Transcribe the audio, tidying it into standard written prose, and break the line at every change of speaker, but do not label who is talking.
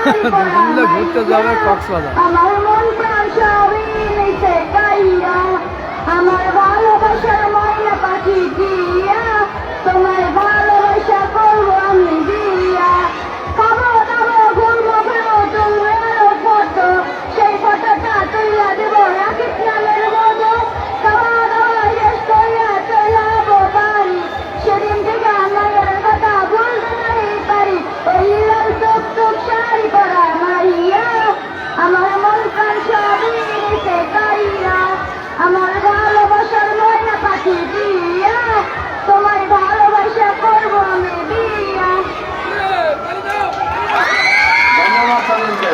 ঘুরতে যাবে কক্সবাজার।
আমার মন প্রাণ সবই নিচে গাইয়া, আমার ভালোবাসার ময়না পাখি দিয়া, তোমার ভালোবাসা করবো আমি দিয়া। খাবো দাবো ঘুরবো ফিরবো তুলবো আরো ফটো, সেই ফটোটা তুইলা দেবো রাখিস নামের মতো। খাওয়া দাওয়া শেষ করিয়া চলে যাবো বাড়ি, সেদিন থেকে আমার কথা বলতে নাই পারি। ওই লাল চোখ চোখ শাড়ি পরা মাইয়া, আমার মন প্রাণ সবই নিচে গাইয়া, আমার ভালোবাসার ময়না পাখি দিয়া, তোমার ভালোবাসা করবো আমি বিয়া।
ধন্যবাদ সবাইকে।